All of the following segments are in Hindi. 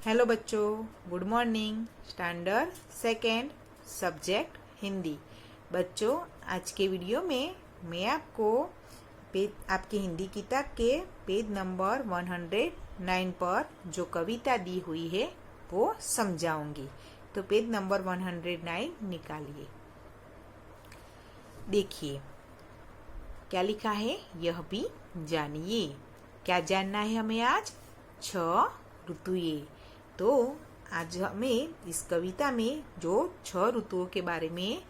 हेलो बच्चों, good morning. Standard second, subject Hindi. बच्चों, आज के वीडियो में मैं आपको आपकी हिंदी किताब के पेज नंबर 109 पर जो कविता दी हुई है वो समझाऊंगी। तो पेज नंबर 109 निकालिए। देखिए क्या लिखा है, यह भी जानिए। क्या जानना है हमें आज? 6 ऋतुएं। तो आज हमें इस कविता में जो 6 ऋतुओं के बारे में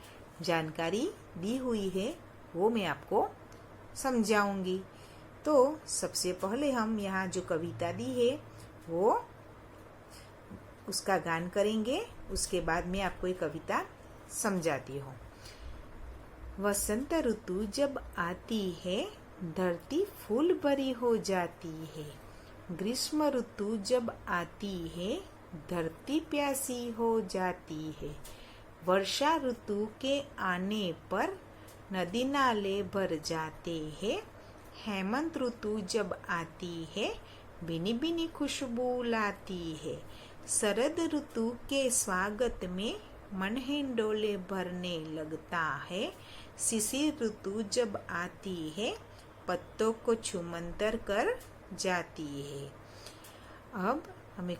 जानकारी दी हुई है वो मैं आपको समझाऊंगी। तो सबसे पहले हम यहाँ जो कविता दी है वो उसका गान करेंगे। उसके बाद मैं आपको ये कविता समझाती हूँ। वसंत ऋतु जब आती है, धरती फूल भरी हो जाती है। ग्रीष्म ऋतु जब आती है, धरती प्यासी हो जाती है। वर्षा ऋतु के आने पर नदी नाले भर जाते हैं। हेमंत ऋतु जब आती है, भीनी भीनी खुशबू लाती है। शरद ऋतु के स्वागत में मन हिंडोले भरने लगता है। शिशिर ऋतु जब आती है, पत्तों को छुमंतर कर जाती है। अब हमें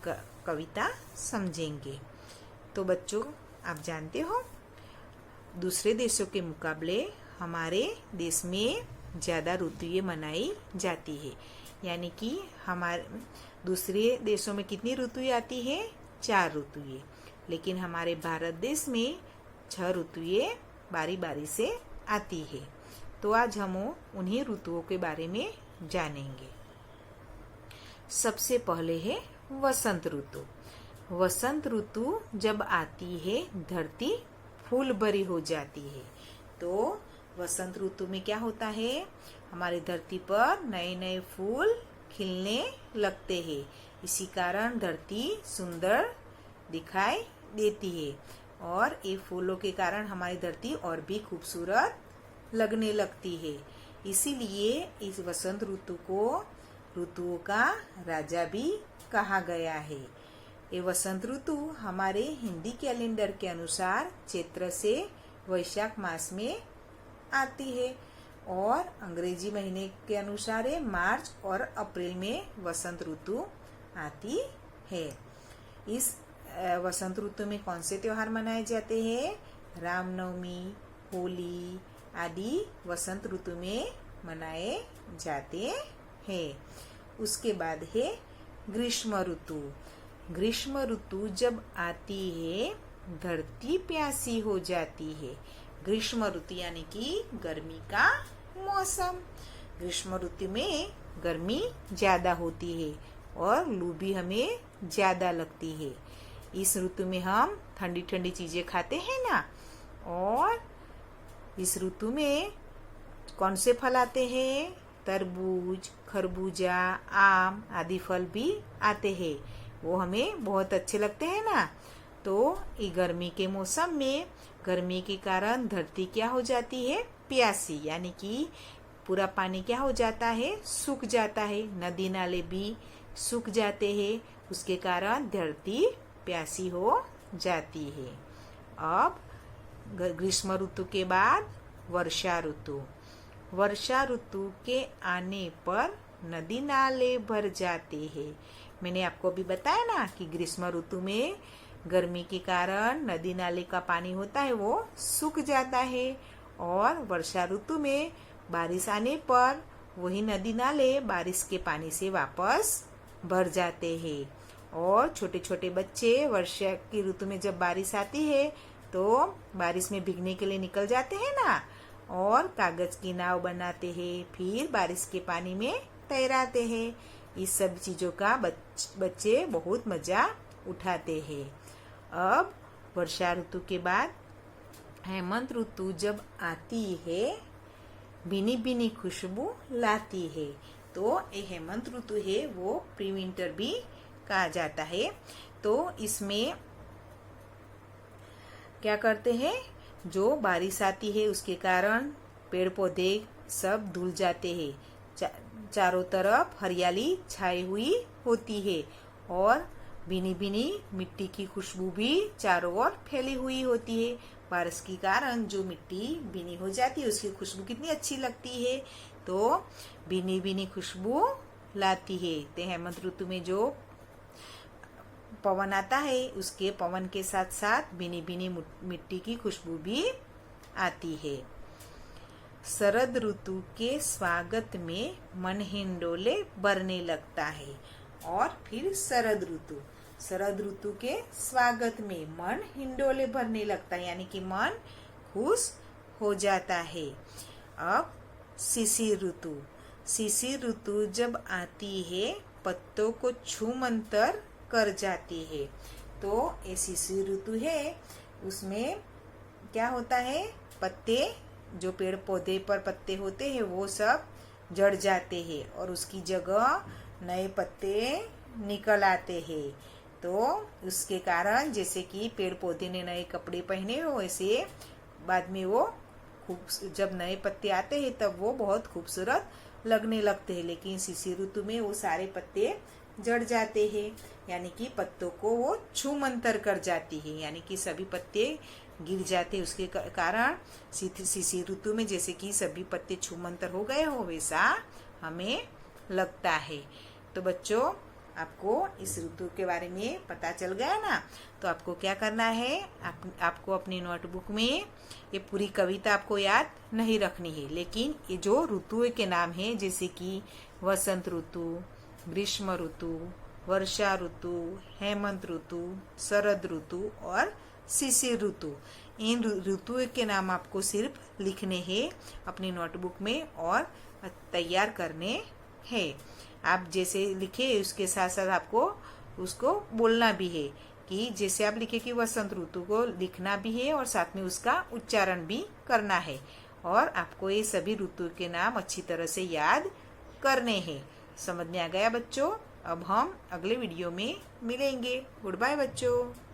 कविता समझेंगे। तो बच्चों, आप जानते हो दूसरे देशों के मुकाबले हमारे देश में ज़्यादा ऋतुएं मनाई जाती है। यानी कि हमारे दूसरे देशों में कितनी ऋतुएं आती है? 4 ऋतुएं। लेकिन हमारे भारत देश में 6 ऋतुएं बारी बारी से आती है। तो आज हम उन्हीं ऋतुओं के बारे में जानेंगे। सबसे पहले है वसंत ऋतु। वसंत ऋतु जब आती है, धरती फूल भरी हो जाती है। तो वसंत ऋतु में क्या होता है? हमारी धरती पर नए नए फूल खिलने लगते हैं। इसी कारण धरती सुंदर दिखाई देती है और ये फूलों के कारण हमारी धरती और भी खूबसूरत लगने लगती है। इसीलिए इस वसंत ऋतु को ऋतुओं का राजा भी कहा गया है। ये वसंत ऋतु हमारे हिंदी कैलेंडर के अनुसार चैत्र से वैशाख मास में आती है और अंग्रेजी महीने के अनुसार मार्च और अप्रैल में वसंत ऋतु आती है। इस वसंत ऋतु में कौन से त्योहार मनाए जाते हैं? रामनवमी, होली आदि वसंत ऋतु में मनाए जाते हैं। उसके बाद है ग्रीष्म ऋतु। ग्रीष्म ऋतु जब आती है, धरती प्यासी हो जाती है। ग्रीष्म ऋतु यानी कि गर्मी का मौसम। ग्रीष्म ऋतु में गर्मी ज्यादा होती है और लू भी हमें ज्यादा लगती है। इस ऋतु में हम ठंडी ठंडी चीजें खाते हैं ना। और इस ऋतु में कौन से फल आते हैं? तरबूज, खरबूजा, आम आदि फल भी आते हैं। वो हमें बहुत अच्छे लगते हैं ना। तो ये गर्मी के मौसम में गर्मी के कारण धरती क्या हो जाती है? प्यासी। यानी कि पूरा पानी क्या हो जाता है? सूख जाता है। नदी नाले भी सूख जाते हैं। उसके कारण धरती प्यासी हो जाती है। अब ग्रीष्म ऋतु के बाद वर्षा ऋतु। वर्षा ऋतु के आने पर नदी नाले भर जाते हैं। मैंने आपको अभी बताया ना कि ग्रीष्म ऋतु में गर्मी के कारण नदी नाले का पानी होता है वो सूख जाता है और वर्षा ऋतु में बारिश आने पर वही नदी नाले बारिश के पानी से वापस भर जाते हैं। और छोटे छोटे बच्चे वर्षा की ऋतु में जब बारिश आती है तो बारिश में भीगने के लिए निकल जाते हैं ना और कागज की नाव बनाते हैं, फिर बारिश के पानी में तैराते हैं। इस सब चीजों का बच्चे बहुत मजा उठाते हैं। अब वर्षा ऋतु के बाद हेमंत ऋतु जब आती है, भीनी भीनी खुशबू लाती है। तो ये हेमंत ऋतु है वो प्री विंटर भी कहा जाता है। तो इसमें क्या करते हैं? जो बारिश आती है उसके कारण पेड़ पौधे सब धुल जाते हैं। चारों तरफ हरियाली छाई हुई होती है और भीनी भीनी मिट्टी की खुशबू भी चारों ओर फैली हुई होती है। बारिश के कारण जो मिट्टी भीनी हो जाती है उसकी खुशबू कितनी अच्छी लगती है। तो भीनी भीनी खुशबू लाती है। तो हेमंत ऋतु में जो पवन आता है उसके पवन के साथ साथ भीनी भीनी मिट्टी की खुशबू भी आती है। शरद ऋतु के स्वागत में मन हिंडोले भरने लगता है। और फिर शरद ऋतु के स्वागत में मन हिंडोले भरने लगता है, यानी कि मन खुश हो जाता है। अब शिशिर ऋतु जब आती है पत्तों को छूमंतर कर जाती है। तो ये शिशिर ऋतु है, उसमें क्या होता है, पत्ते जो पेड़ पौधे पर पत्ते होते हैं वो सब झड़ जाते हैं और उसकी जगह नए पत्ते निकल आते हैं। तो उसके कारण जैसे कि पेड़ पौधे ने नए कपड़े पहने हो वैसे बाद में वो जब नए पत्ते आते हैं तब वो बहुत खूबसूरत लगने लगते हैं। लेकिन शिशिर ऋतु में वो सारे पत्ते झड़ जाते हैं, यानी कि पत्तों को वो छूमंतर कर जाती है, यानी कि सभी पत्ते गिर जाते हैं। उसके कारण शिशिर ऋतु में जैसे कि सभी पत्ते छूमंतर हो गए हो वैसा हमें लगता है। तो बच्चों आपको इस ऋतु के बारे में पता चल गया ना। तो आपको क्या करना है, आपको अपनी नोटबुक में ये पूरी कविता आपको याद नहीं रखनी है, लेकिन ये जो ऋतु के नाम है जैसे कि वसंत ऋतु, ग्रीष्म ऋतु, वर्षा ऋतु, हेमंत ऋतु, शरद ऋतु और शिशिर ऋतु, इन ऋतुओं के नाम आपको सिर्फ लिखने हैं अपनी नोटबुक में और तैयार करने हैं। आप जैसे लिखे उसके साथ साथ आपको उसको बोलना भी है, कि जैसे आप लिखे कि वसंत ऋतु को लिखना भी है और साथ में उसका उच्चारण भी करना है। और आपको ये सभी ऋतु के नाम अच्छी तरह से याद करने हैं। समझ में आ गया बच्चों? अब हम अगले वीडियो में मिलेंगे। गुड बाय बच्चों।